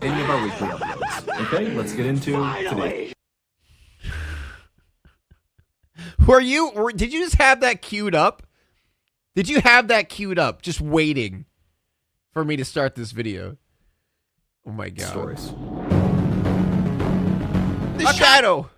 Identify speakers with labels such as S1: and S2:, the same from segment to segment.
S1: any of our weekly uploads. Okay, let's get into today.
S2: Did you just have that queued up? Did you have that queued up, just waiting for me to start this video? Oh my god.
S1: Stories.
S2: The Shadow.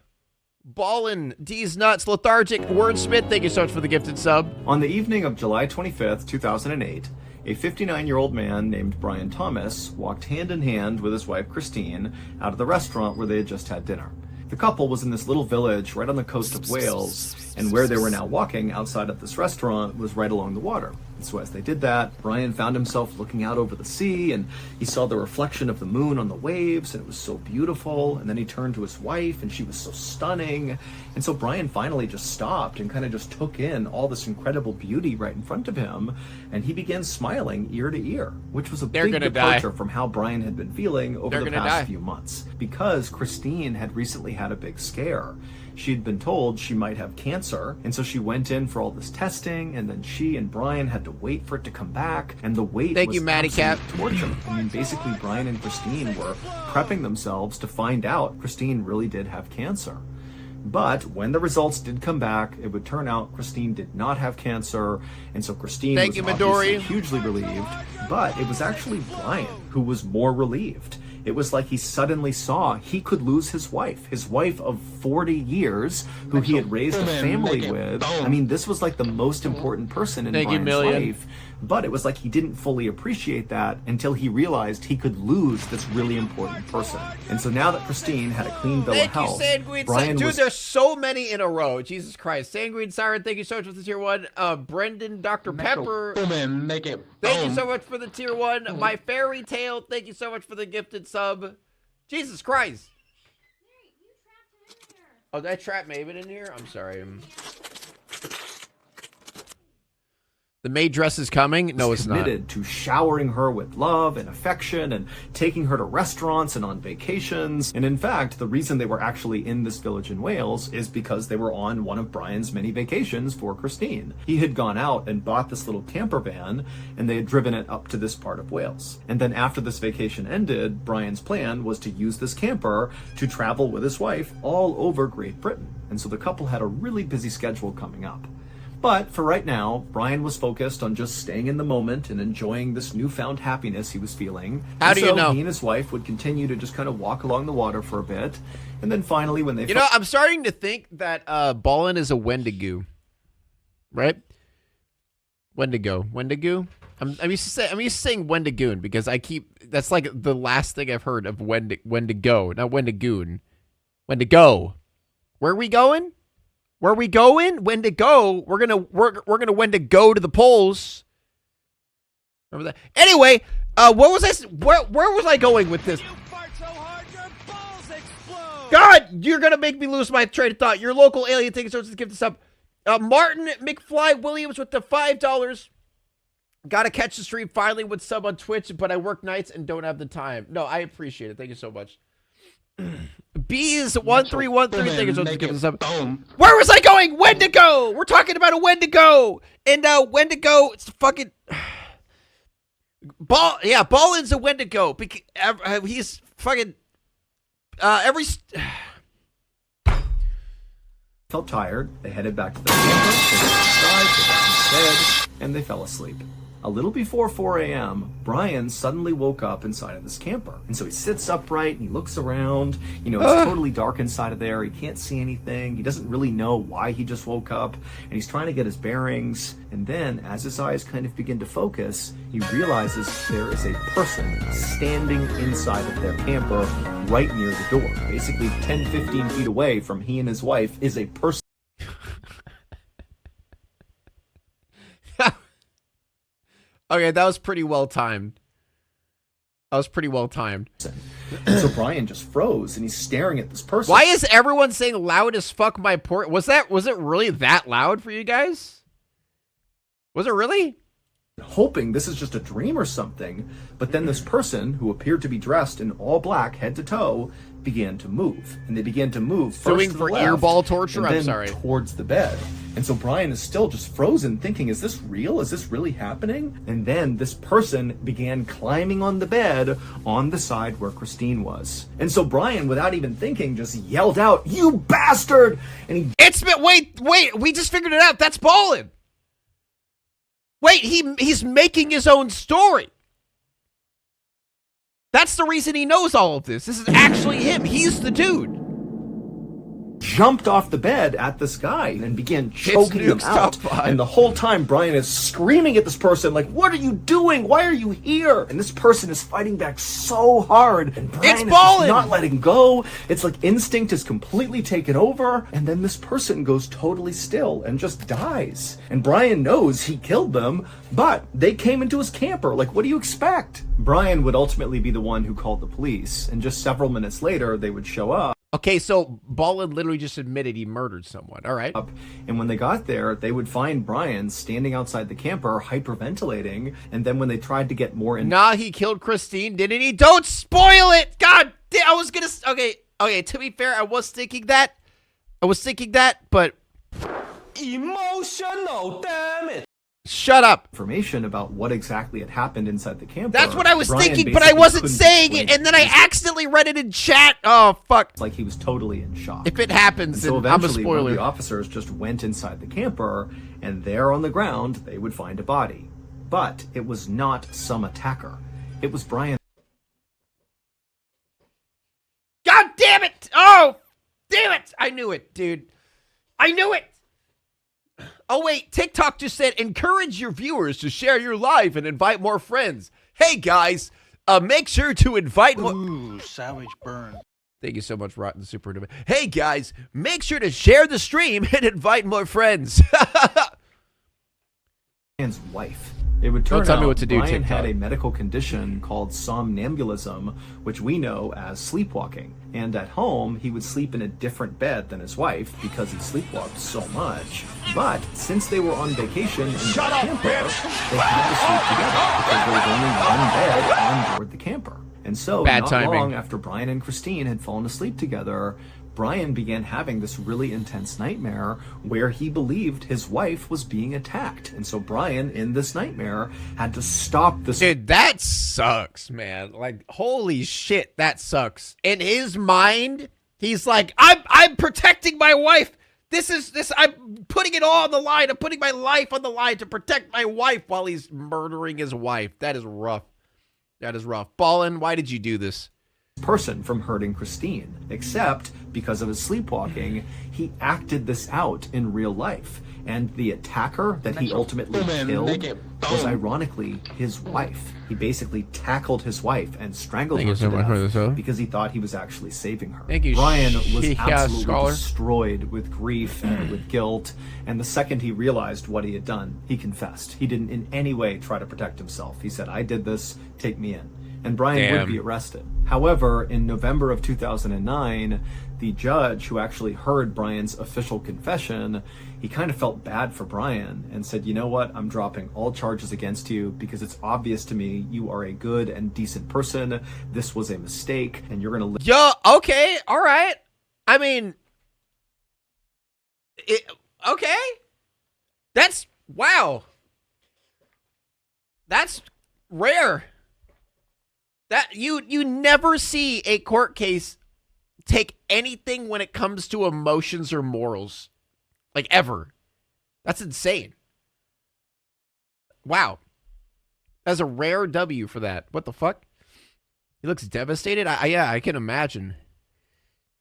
S2: Ballin', D's nuts, lethargic, wordsmith, thank you so much for the gifted sub.
S1: On the evening of July 25th, 2008, a 59-year-old man named Brian Thomas walked hand in hand with his wife Christine out of the restaurant where they had just had dinner. The couple was in this little village right on the coast of Wales, and where they were now walking outside of this restaurant was right along the water. And so as they did that, Brian found himself looking out over the sea, and he saw the reflection of the moon on the waves, and it was so beautiful. And then he turned to his wife, and she was so stunning. And so Brian finally just stopped and kind of just took in all this incredible beauty right in front of him, and he began smiling ear to ear, which was a big departure from how Brian had been feeling over the past few months, because Christine had recently had a big scare. She'd been told she might have cancer, and so she went in for all this testing, and then she and Brian had to wait for it to come back, and the wait was absolute torture. I mean, basically, Brian and Christine were prepping themselves to find out Christine really did have cancer. But when the results did come back, it would turn out Christine did not have cancer, and so Christine was obviously hugely relieved, but it was actually Brian who was more relieved. It was like he suddenly saw he could lose his wife of 40 years, who he had raised a family with. I mean, this was like the most important person in Brian's life, but it was like he didn't fully appreciate that until he realized he could lose this really important person. And so now that Christine had a clean bill of health, Brian
S2: Dude, there's so many in a row. Jesus Christ. Sanguine Siren, thank you so much for the tier 1. Brendan, Dr. Pepper, thank you so much for the tier 1. My Fairy Tale, thank you so much for the gifted sub. Jesus Christ. Oh, did I trap Maven in here? I'm sorry. The maid dress is coming? No, it's not.
S1: Committed to showering her with love and affection and taking her to restaurants and on vacations. And in fact, the reason they were actually in this village in Wales is because they were on one of Brian's many vacations for Christine. He had gone out and bought this little camper van, and they had driven it up to this part of Wales. And then after this vacation ended, Brian's plan was to use this camper to travel with his wife all over Great Britain. And so the couple had a really busy schedule coming up. But for right now, Brian was focused on just staying in the moment and enjoying this newfound happiness he was feeling.
S2: How do you know?
S1: He and his wife would continue to just kind of walk along the water for a bit. And then finally, when they...
S2: I'm starting to think that Ballin is a Wendigo. Right? Wendigo? I'm used to saying Wendigoon because that's like the last thing I've heard of Wendigo, not Wendigoon. Wendigo. Where are we going? Where are we going? Wendigo. We're gonna Wendigo to the polls. Remember that? Anyway, what was I? Where was I going with this? God, you're gonna make me lose my train of thought. Your local alien thing starts to give this up. Martin McFly Williams with the $5. Gotta catch the stream finally with sub on Twitch, but I work nights and don't have the time. No, I appreciate it. Thank you so much. Bees 1313. Thank you so much for giving us up. Where was I going? Wendigo. We're talking about a Wendigo, and Wendigo. It's fucking Ballin's a Wendigo. He's fucking every.
S1: Felt tired. They headed back to the camper, they got inside, they got in bed, and they fell asleep. A little before 4 a.m., Brian suddenly woke up inside of this camper. And so he sits upright and he looks around. You know, it's totally dark inside of there. He can't see anything. He doesn't really know why he just woke up. And he's trying to get his bearings. And then, as his eyes kind of begin to focus, he realizes there is a person standing inside of their camper right near the door. Basically 10, 15 feet away from he and his wife is a person.
S2: Okay, that was pretty well timed. And
S1: so Brian just froze and he's staring at this person.
S2: Why is everyone saying loud as fuck my port? Was it really that loud for you guys? Was it really?
S1: hoping this is just a dream or something, but then this person, who appeared to be dressed in all black head to toe, began to move. And they began to move first
S2: Doing
S1: to
S2: for
S1: the left,
S2: earball torture?
S1: and
S2: I'm
S1: then
S2: sorry.
S1: towards the bed. And so Brian is still just frozen, thinking, is this real? Is this really happening? And then this person began climbing on the bed on the side where Christine was. And so Brian, without even thinking, just yelled out, "You bastard!" And he
S2: Wait, we just figured it out. That's Ballin. Wait, he's making his own story. That's the reason he knows all of this. This is actually him. He's the dude.
S1: jumped off the bed at this guy and began choking him out. And the whole time, Brian is screaming at this person, like, "What are you doing? Why are you here?" And this person is fighting back so hard, and Brian is just not letting go. It's like instinct is completely taken over, and then this person goes totally still and just dies. And Brian knows he killed them, but they came into his camper. Like, what do you expect? Brian would ultimately be the one who called the police, and just several minutes later, they would show up.
S2: Okay, so Ballin literally just admitted he murdered someone. All right.
S1: And when they got there, they would find Brian standing outside the camper, hyperventilating. And then when they tried to get more in...
S2: Nah, he killed Christine, didn't he? Don't spoil it! God damn, I was gonna... Okay, to be fair, I was thinking that, but...
S3: Emotional, damn it!
S2: Shut up.
S1: Information about what exactly had happened inside the camper.
S2: That's what I was
S1: Brian
S2: thinking, but I wasn't
S1: couldn't
S2: saying it,
S1: explain
S2: and then I accidentally read it in chat. Oh, fuck.
S1: It's like he was totally in shock.
S2: If it happens,
S1: so
S2: then I'm a
S1: eventually, one of
S2: spoiler.
S1: the officers just went inside the camper, and there on the ground, they would find a body. But it was not some attacker. It was Brian.
S2: God damn it! Oh, damn it! I knew it, dude. I knew it! Oh, wait, TikTok just said, encourage your viewers to share your live and invite more friends. Hey, guys, make sure to invite more...
S3: Ooh, savage burn.
S2: Thank you so much, Rotten Super. Hey, guys, make sure to share the stream and invite more friends.
S1: Brian's wife. It would turn
S2: Don't tell
S1: out
S2: me what to do,
S1: Brian
S2: TikTok.
S1: had a medical condition called somnambulism, which we know as sleepwalking. And at home, he would sleep in a different bed than his wife because he sleepwalked so much. But since they were on vacation in the camper, they had to sleep together because there was only one bed on board the camper. And so,
S2: Bad
S1: not
S2: timing.
S1: long after Brian and Christine had fallen asleep together, Brian began having this really intense nightmare where he believed his wife was being attacked. And so Brian, in this nightmare, had to stop this.
S2: Dude, that sucks, man. Like, holy shit, that sucks. In his mind, he's like, I'm protecting my wife. I'm putting it all on the line. I'm putting my life on the line to protect my wife while he's murdering his wife. That is rough. That is rough. Ballin, why did you do this?
S1: Person from hurting Christine, except because of his sleepwalking, he acted this out in real life. And the attacker that he ultimately killed was ironically his wife. He basically tackled his wife and strangled her to death because he thought he was actually saving her.
S2: Thank you,
S1: Brian was
S2: Sheikh
S1: absolutely
S2: Scholar.
S1: destroyed with grief and with guilt. And the second he realized what he had done, he confessed. He didn't in any way try to protect himself. He said, "I did this, take me in." And Brian would be arrested. However, in November of 2009, the judge who actually heard Brian's official confession, he kind of felt bad for Brian and said, "You know what? I'm dropping all charges against you because it's obvious to me you are a good and decent person. This was a mistake, and you're going to live."
S2: Yo, okay, all right. I mean, okay. That's, wow. That's rare. That you never see a court case take anything when it comes to emotions or morals. Like, ever. That's insane. Wow. That's a rare W for that. What the fuck? He looks devastated? Yeah, I can imagine.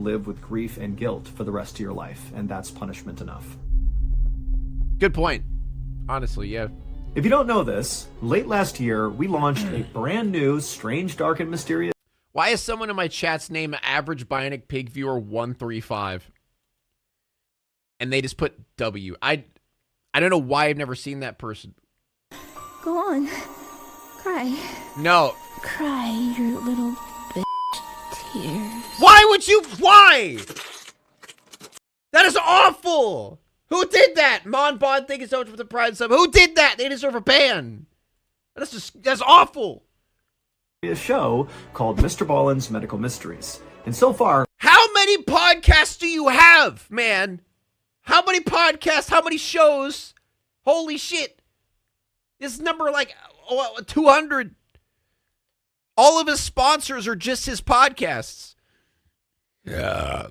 S1: Live with grief and guilt for the rest of your life, and that's punishment enough.
S2: Good point. Honestly, yeah.
S1: If you don't know this, late last year, we launched a brand new Strange, Dark, and Mysterious
S2: Why is someone in my chat's name average Bionic Pig viewer 135? And they just put W. I don't know why I've never seen that person.
S4: Go on. Cry.
S2: No.
S4: Cry your little bitch tears.
S2: Why would you? Why? That is awful. Who did that? Mon Bond, thank you so much for the pride sub. Who did that? They deserve a ban. That's awful.
S1: A show called Mr. Ballen's Medical Mysteries. And so far,
S2: How many podcasts do you have, man? How many podcasts? How many shows? Holy shit. This number like 200. All of his sponsors are just his podcasts. Yeah.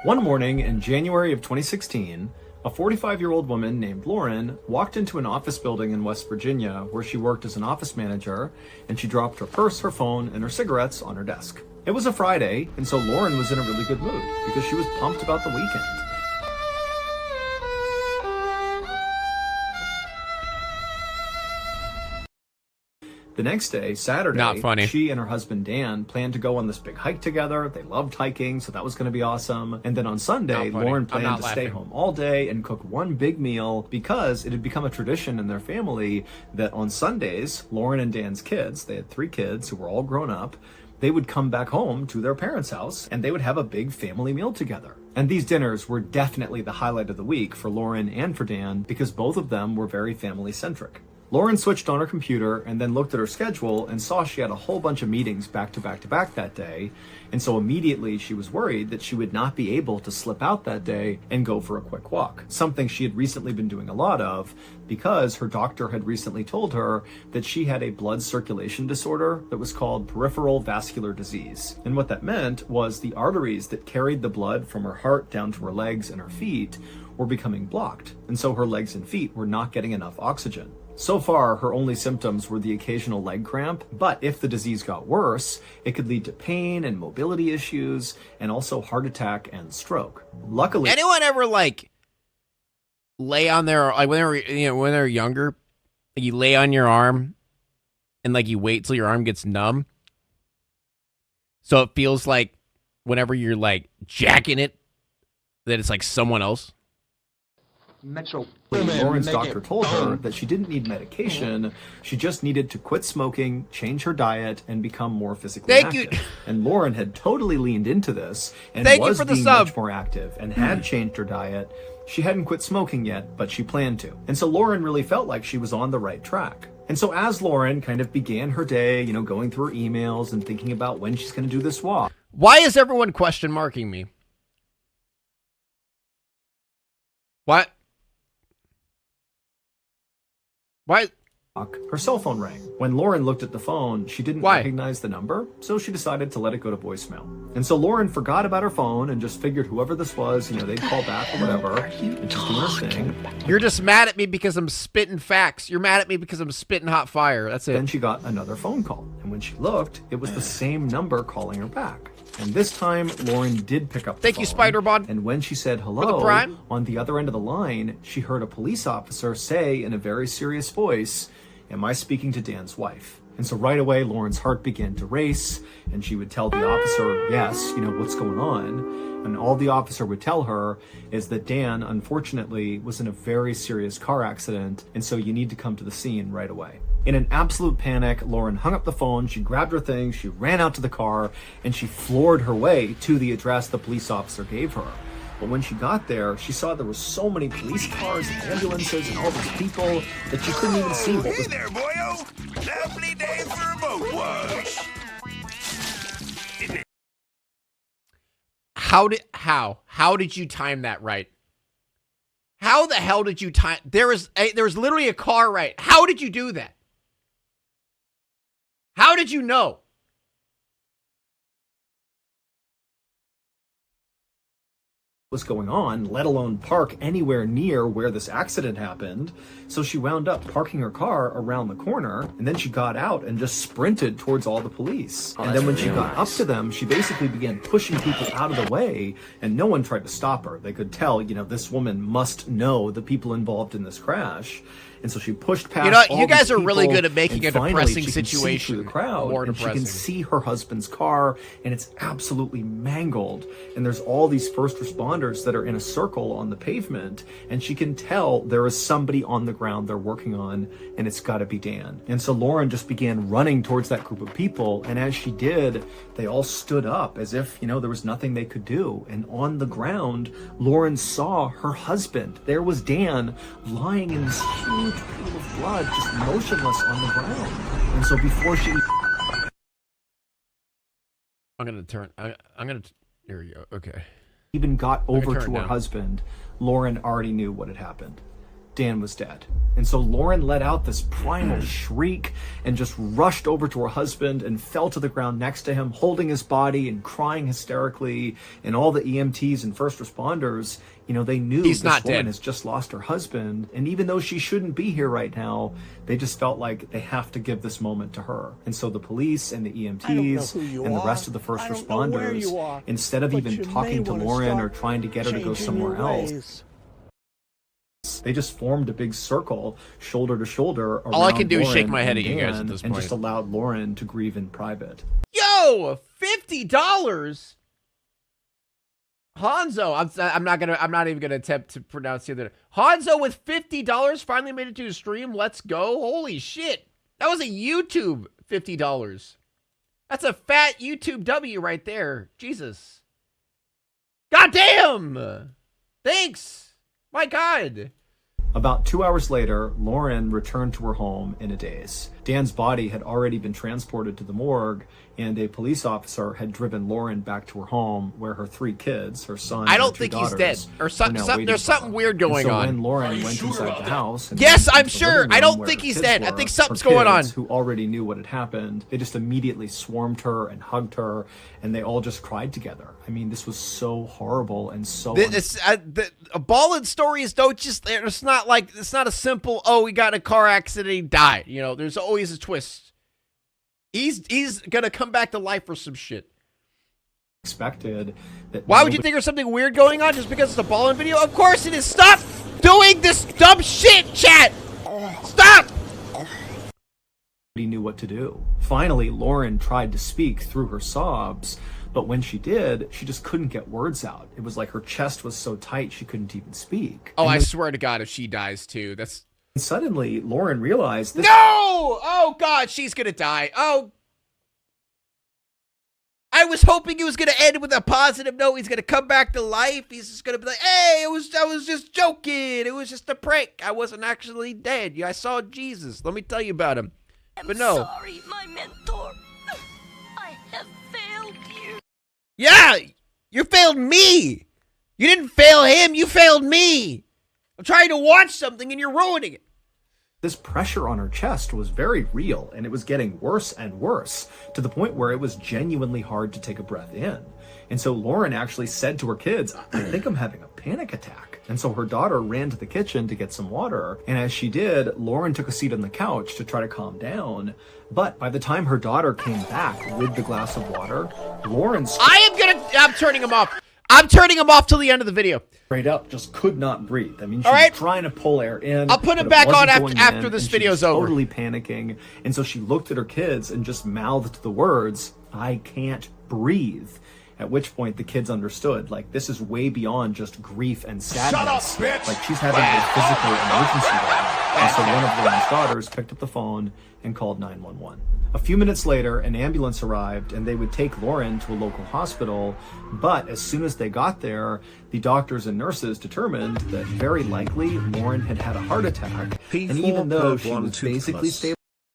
S1: one morning in January of 2016, a 45-year-old woman named Lauren walked into an office building in West Virginia where she worked as an office manager, and she dropped her purse, her phone, and her cigarettes on her desk. It was a Friday, and so Lauren was in a really good mood because she was pumped about the weekend. The next day, Saturday,
S2: Not funny.
S1: she and her husband Dan planned to go on this big hike together. They loved hiking, so that was going to be awesome. And then on Sunday,
S2: Not funny.
S1: Lauren
S2: I'm
S1: planned
S2: not
S1: to stay
S2: laughing.
S1: home all day and cook one big meal because it had become a tradition in their family that on Sundays, Lauren and Dan's kids, they had 3 kids who were all grown up, they would come back home to their parents' house and they would have a big family meal together. And these dinners were definitely the highlight of the week for Lauren and for Dan because both of them were very family-centric. Lauren switched on her computer and then looked at her schedule and saw she had a whole bunch of meetings back to back to back that day. And so immediately she was worried that she would not be able to slip out that day and go for a quick walk. Something she had recently been doing a lot of because her doctor had recently told her that she had a blood circulation disorder that was called peripheral vascular disease. And what that meant was the arteries that carried the blood from her heart down to her legs and her feet were becoming blocked. And so her legs and feet were not getting enough oxygen. So far, her only symptoms were the occasional leg cramp, but if the disease got worse, it could lead to pain and mobility issues, and also heart attack and stroke. Luckily,
S2: Anyone ever like lay on their like when they're younger, like you lay on your arm and like you wait till your arm gets numb, so it feels like whenever you're like jacking it, that it's like someone else.
S1: Lauren's doctor told her that she didn't need medication, she just needed to quit smoking, change her diet, and become more physically
S2: Thank
S1: active.
S2: you.
S1: And Lauren had totally leaned into this and
S2: Thank you
S1: was
S2: for the
S1: being
S2: sub.
S1: much more active and had changed her diet. She hadn't quit smoking yet, but she planned to. And so Lauren really felt like she was on the right track. And so as Lauren kind of began her day, going through her emails and thinking about when she's going to do this walk,
S2: Why is everyone question marking me? What? Why?
S1: her cell phone rang. When Lauren looked at the phone, she didn't
S2: Why?
S1: recognize the number, so she decided to let it go to voicemail. And so Lauren forgot about her phone and just figured whoever this was, they'd call back or whatever, and she's doing her thing.
S2: You're just mad at me because I'm spitting facts. You're mad at me because I'm spitting hot fire. That's
S1: Then
S2: it.
S1: she got another phone call, and when she looked, it was the same number calling her back. And this time, Lauren did pick up the
S2: Thank you,
S1: phone,
S2: Spider-Bot.
S1: And when she said
S2: the
S1: hello,
S2: Prime.
S1: on the other end of the line, she heard a police officer say in a very serious voice, "Am I speaking to Dan's wife?" And so right away, Lauren's heart began to race, and she would tell the officer, yes, what's going on? And all the officer would tell her is that Dan, unfortunately, was in a very serious car accident, and so you need to come to the scene right away. In an absolute panic, Lauren hung up the phone, she grabbed her things, she ran out to the car, and she floored her way to the address the police officer gave her. But when she got there, she saw there were so many police cars and ambulances and all these people that she couldn't even see what was
S5: there, boyo. Lovely day for a boat wash.
S2: How did you time that right? How the hell did you time? There was literally a car right. How did you do that? How did you know?
S1: was going on, let alone park anywhere near where this accident happened. So she wound up parking her car around the corner, and then she got out and just sprinted towards all the police. And then when she got up to them, she basically began pushing people out of the way, and no one tried to stop her. They could tell, this woman must know the people involved in this crash. And so she pushed past.
S2: You know,
S1: all
S2: you guys
S1: these
S2: are really
S1: people,
S2: good at making
S1: and
S2: a
S1: finally
S2: depressing
S1: she can see
S2: situation
S1: through the crowd,
S2: more
S1: and she
S2: depressing.
S1: can see her husband's car, and it's absolutely mangled. And there's all these first responders that are in a circle on the pavement, and she can tell there is somebody on the ground they're working on, and it's got to be Dan. And so Lauren just began running towards that group of people, and as she did, they all stood up as if, you know, there was nothing they could do. And on the ground, Lauren saw her husband. There was Dan lying in this huge pool of blood, just motionless on the ground. And so before she
S2: here we go. Okay.
S1: even got over
S2: turn
S1: to
S2: it
S1: her
S2: down.
S1: husband, Lauren already knew what had happened. Dan was dead. And so Lauren let out this primal shriek and just rushed over to her husband and fell to the ground next to him, holding his body and crying hysterically. And all the EMTs and first responders, you know, they knew
S2: He's
S1: this
S2: not
S1: woman
S2: dead.
S1: has just lost her husband. And even though she shouldn't be here right now, they just felt like they have to give this moment to her. And so the police and the EMTs and the rest of the first responders, instead of even talking to Lauren or trying to get her to go somewhere else, they just formed a big circle, shoulder to shoulder.
S2: All I can
S1: around
S2: do is shake
S1: Lauren
S2: my head
S1: and
S2: at you guys
S1: Dan,
S2: at this
S1: and
S2: point.
S1: just allowed Lauren to grieve in private.
S2: Yo, $50. Hanzo, I'm not even gonna attempt to pronounce the other. Hanzo with $50 finally made it to his stream. Let's go! Holy shit, that was a YouTube $50. That's a fat YouTube W right there. Jesus, goddamn! Thanks, my God.
S1: About 2 hours later, Lauren returned to her home in a daze. Dan's body had already been transported to the morgue, and a police officer had driven Lauren back to her home, where her 3 kids, her son,
S2: I
S1: and
S2: don't
S1: her 2
S2: think he's
S1: daughters,
S2: dead. Or
S1: were
S2: something.
S1: now waiting
S2: There's
S1: for
S2: something
S1: her.
S2: weird going
S1: and so
S2: on.
S1: when Lauren went inside the house, and
S2: Yes,
S1: went
S2: I'm
S1: into the
S2: sure.
S1: living
S2: I
S1: room
S2: don't
S1: where
S2: think
S1: her
S2: he's
S1: kids
S2: dead. I
S1: were,
S2: think
S1: her
S2: something's going on.
S1: kids, who already knew what had happened, they just immediately swarmed her and hugged her, and they all just cried together. I mean, this was so horrible and so
S2: Ballin stories don't just. It's not like it's not a simple. Oh, we got in a car accident, he died. You know, there's always a twist. He's gonna come back to life for some shit.
S1: unexpected.
S2: Why would you think there's something weird going on just because it's a Ballin video? Of course it is. Stop doing this dumb shit, chat. Stop.
S1: He knew what to do. Finally, Lauren tried to speak through her sobs, but when she did, she just couldn't get words out. It was like her chest was so tight she couldn't even speak.
S2: Oh,
S1: And
S2: I
S1: then
S2: swear to God, if she dies too, that's
S1: suddenly Lauren realized this.
S2: no. Oh God, she's gonna die. Oh, I was hoping it was gonna end with a positive note. He's gonna come back to life. He's just gonna be like, "Hey, I was just joking. It was just a prank. I wasn't actually dead. I saw Jesus. Let me tell you about him." But no.
S6: Sorry, my mentor. I have failed you.
S2: Yeah, you failed me. You didn't fail him. You failed me. I'm trying to watch something and you're ruining it.
S1: This pressure on her chest was very real, and it was getting worse and worse, to the point where it was genuinely hard to take a breath in. And so Lauren actually said to her kids, "I think I'm having a panic attack." And so her daughter ran to the kitchen to get some water, and as she did, Lauren took a seat on the couch to try to calm down. But by the time her daughter came back with the glass of water, Lauren
S2: I'm turning him off. I'm turning him off till the end of the video.
S1: straight up just could not breathe. I mean, she
S2: All right.
S1: was trying to pull air in.
S2: I'll put him
S1: but
S2: back
S1: wasn't
S2: on
S1: going
S2: after
S1: in,
S2: this
S1: and she
S2: video's
S1: was
S2: over.
S1: Totally panicking, and so she looked at her kids and just mouthed the words, "I can't breathe." At which point the kids understood, like, this is way beyond just grief and sadness.
S5: Shut up, bitch!
S1: Like, she's having a physical emergency right now. And so one of Lauren's daughters picked up the phone and called 911. A few minutes later, an ambulance arrived, and they would take Lauren to a local hospital. But as soon as they got there, the doctors and nurses determined that very likely Lauren had had a heart attack. And even though she was basically stable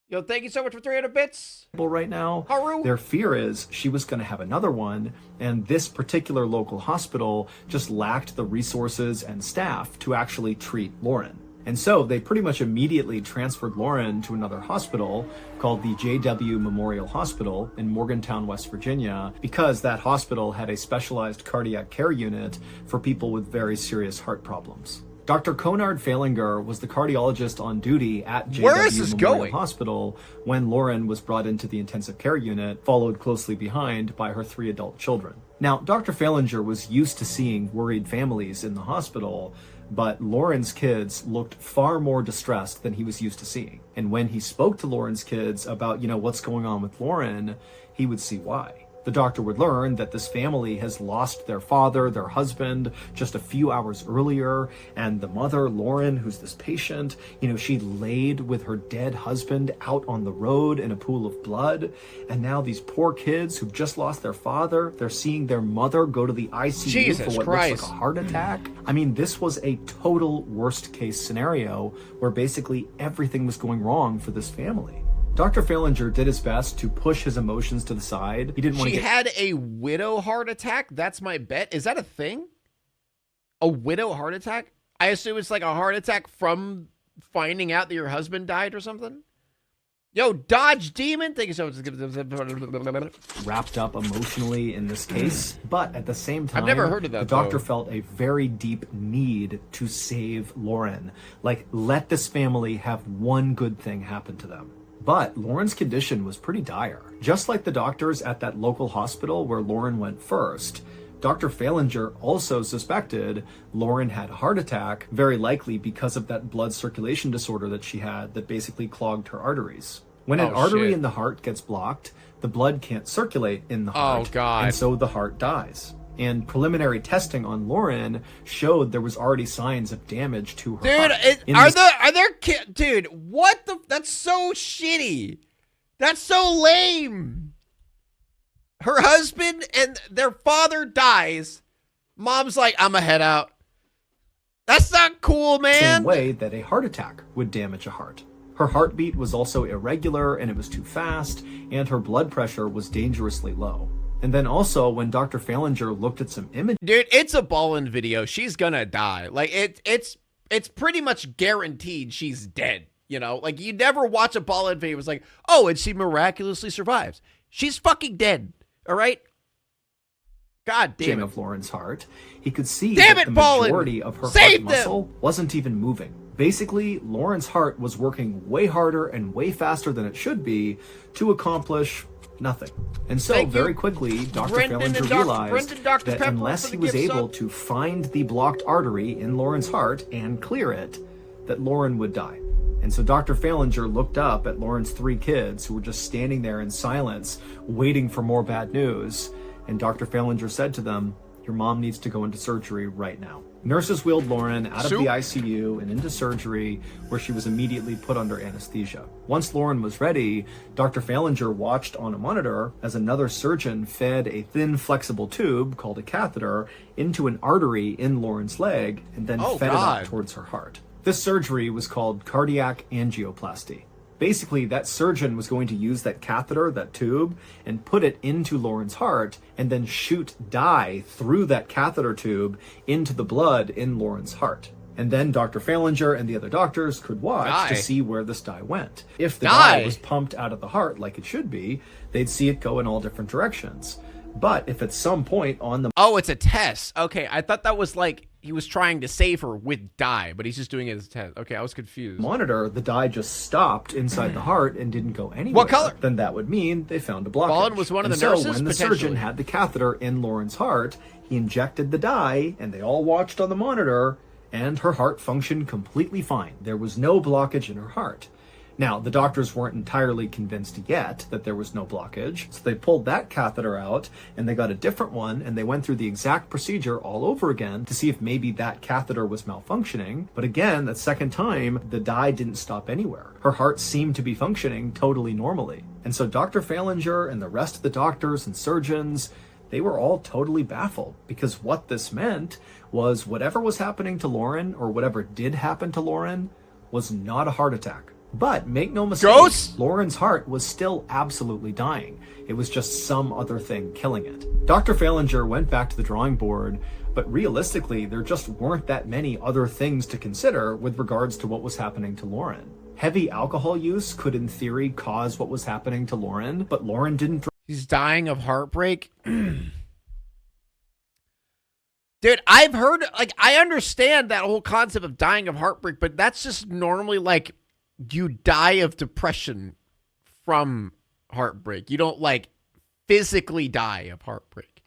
S2: Yo, thank you so much for 300 bits.
S1: right now,
S2: Haru.
S1: their fear is she was going to have another one, and this particular local hospital just lacked the resources and staff to actually treat Lauren. And so they pretty much immediately transferred Lauren to another hospital called the JW Memorial Hospital in Morgantown, West Virginia, because that hospital had a specialized cardiac care unit for people with very serious heart problems. Dr. Konard Falinger was the cardiologist on duty at
S2: Where is
S1: JW
S2: this
S1: Memorial
S2: going?
S1: Hospital when Lauren was brought into the intensive care unit, followed closely behind by her 3 adult children. Now, Dr. Falinger was used to seeing worried families in the hospital, But Lauren's kids looked far more distressed than he was used to seeing. And when he spoke to Lauren's kids about, what's going on with Lauren, he would see why. The doctor would learn that this family has lost their father, their husband, just a few hours earlier, and the mother, Lauren, who's this patient, she laid with her dead husband out on the road in a pool of blood, and now these poor kids who've just lost their father, they're seeing their mother go to the ICU
S2: Jesus
S1: for what
S2: Christ.
S1: looks like a heart attack. I mean, this was a total worst case scenario where basically everything was going wrong for this family. Dr. Falinger did his best to push his emotions to the side. He didn't want to
S2: She had a widow heart attack? That's my bet. Is that a thing? A widow heart attack? I assume it's like a heart attack from finding out that your husband died or something? Yo, Dodge Demon, thank you so much.
S1: Wrapped up emotionally in this case, but at the same time,
S2: I've never heard of that,
S1: the doctor
S2: though.
S1: felt a very deep need to save Lauren. Like, let this family have one good thing happen to them. But Lauren's condition was pretty dire. Just like the doctors at that local hospital where Lauren went first, Dr. Falinger also suspected Lauren had a heart attack, very likely because of that blood circulation disorder that she had that basically clogged her arteries. When an artery
S2: shit.
S1: in the heart gets blocked, the blood can't circulate in the heart,
S2: God.
S1: and so the heart dies. And preliminary testing on Lauren showed there was already signs of damage to her
S2: Dude,
S1: heart.
S2: dude, what the, that's so shitty. That's so lame. Her husband and their father dies. Mom's like, I'm a head out. That's not cool, man.
S1: Same way that a heart attack would damage a heart. Her heartbeat was also irregular and it was too fast, and her blood pressure was dangerously low. And then also, when Dr. Falinger looked at some images...
S2: Dude, it's a Ballin video. She's gonna die. Like, it's pretty much guaranteed she's dead, Like, you never watch a Ballin video. It's like, oh, and she miraculously survives. She's fucking dead, all right? God damn it.
S1: of Lauren's heart, he could see
S2: Damn
S1: that
S2: it,
S1: the
S2: Ballin!
S1: majority of her
S2: Save
S1: heart muscle wasn't even moving. Basically, Lauren's heart was working way harder and way faster than it should be to accomplish nothing. And so, very quickly, Dr. Falinger realized that unless he was able to find the blocked artery in Lauren's heart and clear it, that Lauren would die. And so Dr. Falinger looked up at Lauren's 3 kids who were just standing there in silence, waiting for more bad news. And Dr. Falinger said to them, your mom needs to go into surgery right now. Nurses wheeled Lauren out of the ICU and into surgery, where she was immediately put under anesthesia. Once Lauren was ready, Dr. Falinger watched on a monitor as another surgeon fed a thin, flexible tube, called a catheter, into an artery in Lauren's leg, and then fed it up towards her heart. This surgery was called cardiac angioplasty. Basically, that surgeon was going to use that catheter, that tube, and put it into Lauren's heart, and then shoot dye through that catheter tube into the blood in Lauren's heart. And then Dr. Falinger and the other doctors could watch to see where this dye went. If the dye was pumped out of the heart like it should be, they'd see it go in all different directions. But if at some point on the...
S2: Oh, it's a test. Okay, I thought that was like he was trying to save her with dye, but he's just doing it as a test. Okay, I was confused.
S1: Monitor, the dye just stopped inside the heart and didn't go anywhere.
S2: What color?
S1: Then that would mean they found a blockage.
S2: Ballin was one of the nurses,
S1: so when the surgeon had the catheter in Lauren's heart, he injected the dye, and they all watched on the monitor, and her heart functioned completely fine. There was no blockage in her heart. Now, the doctors weren't entirely convinced yet that there was no blockage, so they pulled that catheter out, and they got a different one, and they went through the exact procedure all over again to see if maybe that catheter was malfunctioning. But again, that second time, the dye didn't stop anywhere. Her heart seemed to be functioning totally normally. And so Dr. Falinger and the rest of the doctors and surgeons, they were all totally baffled, because what this meant was whatever was happening to Lauren, or whatever did happen to Lauren, was not a heart attack. But make no mistake, Lauren's heart was still absolutely dying. It was just some other thing killing it. Dr. Falinger went back to the drawing board, but realistically, there just weren't that many other things to consider with regards to what was happening to Lauren. Heavy alcohol use could in theory cause what was happening to Lauren, but Lauren didn't.
S2: He's dying of heartbreak. Dude, I've heard, like, I understand that whole concept of dying of heartbreak, but that's just normally like you die of depression from heartbreak. You don't like physically die of heartbreak.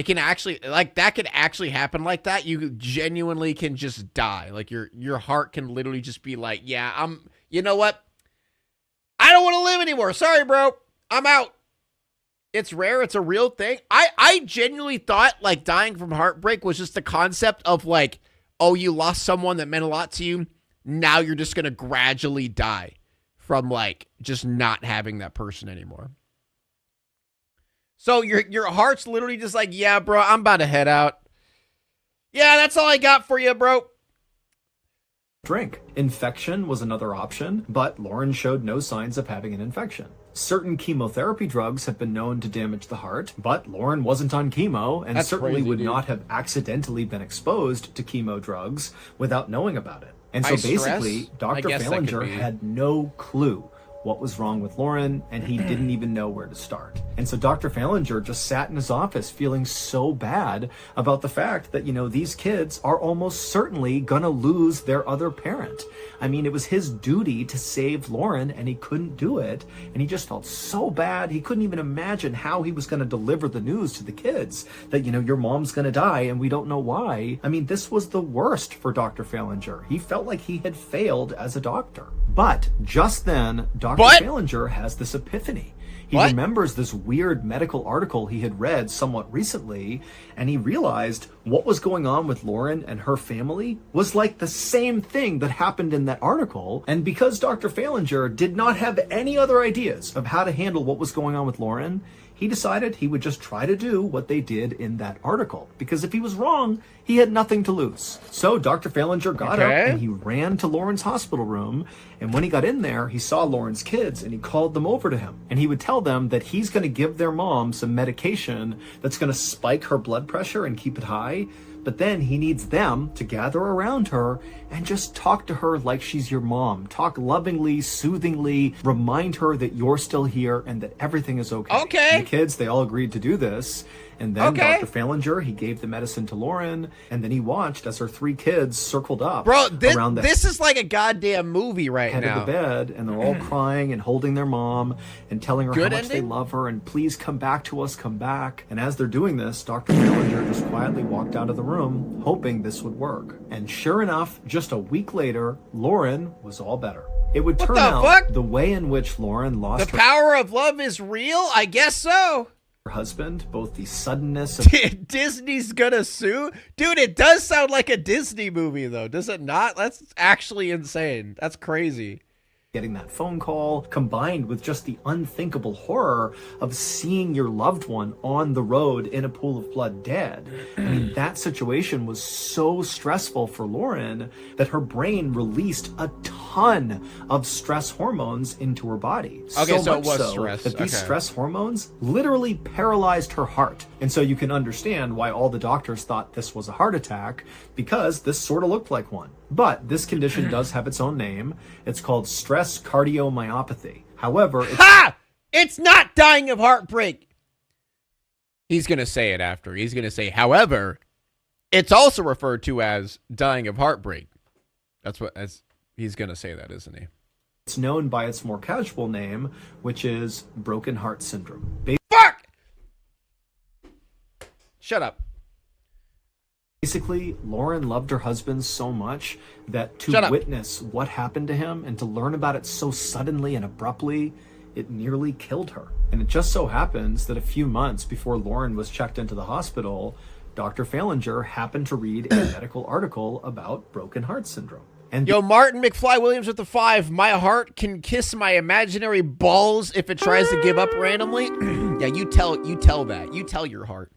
S2: It can actually, like, that could actually happen like that. You genuinely can just die. Like, your heart can literally just be like, yeah, you know what? I don't want to live anymore. Sorry, bro. I'm out. It's rare. It's a real thing. I genuinely thought, like, dying from heartbreak was just the concept of, like, oh, you lost someone that meant a lot to you. Now you're just going to gradually die from, like, just not having that person anymore. So your heart's literally just like, yeah, bro, I'm about to head out. Yeah, that's all I got for you, bro.
S1: Drink. Infection was another option, but Lauren showed no signs of having an infection. Certain chemotherapy drugs have been known to damage the heart, but Lauren wasn't on chemo and
S2: That's
S1: certainly
S2: crazy,
S1: would
S2: dude.
S1: not have accidentally been exposed to chemo drugs without knowing about it. And so
S2: High stress?
S1: basically,
S2: I
S1: Dr.
S2: guess that could
S1: Fallinger
S2: be.
S1: had no clue what was wrong with Lauren, and he didn't even know where to start. And so Dr. Fallinger just sat in his office feeling so bad about the fact that, you know, these kids are almost certainly gonna lose their other parent. I mean, it was his duty to save Lauren, and he couldn't do it, and he just felt so bad. He couldn't even imagine how he was gonna deliver the news to the kids that, you know, your mom's gonna die, and we don't know why. I mean, this was the worst for Dr. Fallinger. He felt like he had failed as a doctor. But just then, Dr.
S2: What?
S1: Fallinger has this epiphany. He
S2: What?
S1: remembers this weird medical article he had read somewhat recently, and he realized what was going on with Lauren and her family was like the same thing that happened in that article. And because Dr. Fallinger did not have any other ideas of how to handle what was going on with Lauren, he decided he would just try to do what they did in that article. Because if he was wrong, he had nothing to lose. So Dr. Fallinger got up
S2: Okay.
S1: and he ran to Lauren's hospital room. And when he got in there, he saw Lauren's kids and he called them over to him. And he would tell them that he's going to give their mom some medication that's going to spike her blood pressure and keep it high. But then he needs them to gather around her and just talk to her like she's your mom. Talk lovingly, soothingly, remind her that you're still here and that everything is okay.
S2: Okay.
S1: And the kids, they all agreed to do this. And then
S2: Okay.
S1: Dr. Fallinger, he gave the medicine to Lauren, and then he watched as her 3 kids circled up
S2: Bro,
S1: around the
S2: this is like a goddamn movie right
S1: head
S2: now.
S1: of the bed, and they're all crying and holding their mom and telling her
S2: Good
S1: how much they
S2: ending?
S1: love her and please come back to us, come back. And as they're doing this, Dr. Fallinger just quietly walked out of the room, hoping this would work. And sure enough, just a week later, Lauren was all better. It would turn
S2: the
S1: out
S2: fuck?
S1: the way in which Lauren lost
S2: The
S1: her
S2: power of love is real? I guess so.
S1: husband, both the suddenness of
S2: Disney's gonna sue? Dude, it does sound like a Disney movie, though. Does it not? That's actually insane. That's crazy.
S1: getting that phone call, combined with just the unthinkable horror of seeing your loved one on the road in a pool of blood dead. I mean, that situation was so stressful for Lauren that her brain released a ton of stress hormones into her body.
S2: Okay, so it
S1: much
S2: was stress.
S1: that these
S2: Okay.
S1: stress hormones literally paralyzed her heart. And so you can understand why all the doctors thought this was a heart attack, because this sort of looked like one. But this condition does have its own name. It's called stress cardiomyopathy. However, it's
S2: Ha! It's not dying of heartbreak. He's going to say it after. He's going to say, however, it's also referred to as dying of heartbreak. That's what he's going to say that, isn't he?
S1: It's known by its more casual name, which is broken heart syndrome.
S2: Fuck! Shut up.
S1: Basically, Lauren loved her husband so much that to
S2: Shut up.
S1: witness what happened to him and to learn about it so suddenly and abruptly, it nearly killed her. And it just so happens that a few months before Lauren was checked into the hospital, Dr. Fallinger happened to read a medical article about broken heart syndrome. And
S2: Yo, Martin McFly Williams with the 5. My heart can kiss my imaginary balls if it tries to give up randomly. Yeah, you tell that. You tell your heart.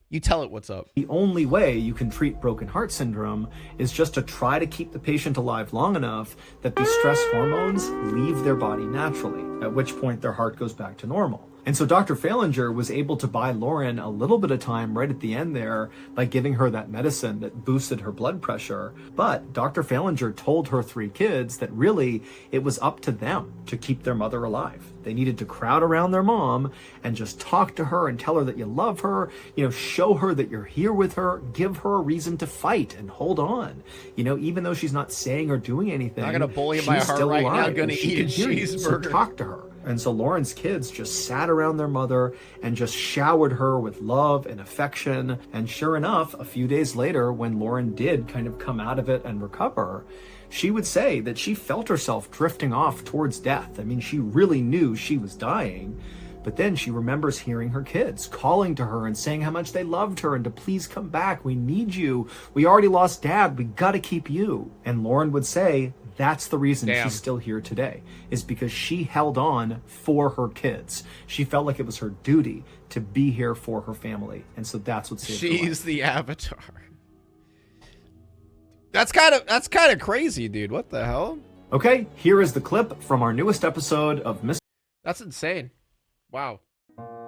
S2: You tell it what's up.
S1: the only way you can treat broken heart syndrome is just to try to keep the patient alive long enough that these stress hormones leave their body naturally, at which point their heart goes back to normal. And so Dr. Fallinger was able to buy Lauren a little bit of time right at the end there by giving her that medicine that boosted her blood pressure. But Dr. Fallinger told her 3 kids that really it was up to them to keep their mother alive. They needed to crowd around their mom and just talk to her and tell her that you love her, show her that you're here with her, give her a reason to fight and hold on. Even though she's not saying or doing anything,
S2: Not gonna bully
S1: she's
S2: my heart
S1: still
S2: right now,
S1: alive
S2: gonna
S1: and she
S2: eat
S1: can
S2: a
S1: hear you, so
S2: cheeseburger.
S1: talk to her. And so Lauren's kids just sat around their mother and just showered her with love and affection. And sure enough, a few days later, when Lauren did kind of come out of it and recover, she would say that she felt herself drifting off towards death. I mean, she really knew she was dying. But then she remembers hearing her kids calling to her and saying how much they loved her and to please come back. We need you. We already lost Dad. We got to keep you. And Lauren would say that's the reason she's still here today, is because she held on for her kids. She felt like it was her duty to be here for her family. And so that's what saved her life.
S2: She's the Avatar. That's kind of crazy, dude. What the hell?
S1: Okay, here is the clip from our newest episode of
S2: That's insane. Wow.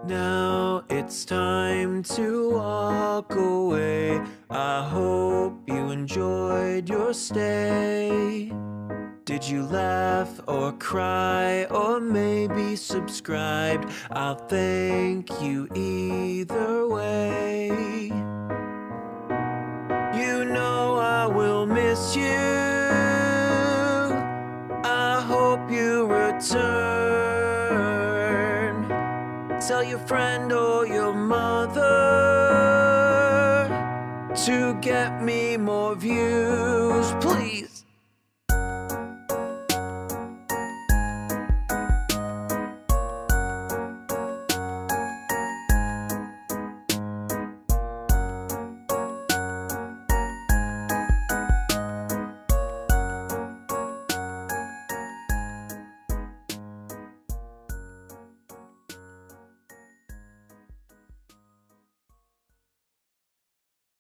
S7: Now it's time to walk away. I hope you enjoyed your stay. Did you laugh or cry or maybe subscribed? I'll thank you either way. You know I will miss you. I hope you return. Tell your friend or your mother to get me more views, please.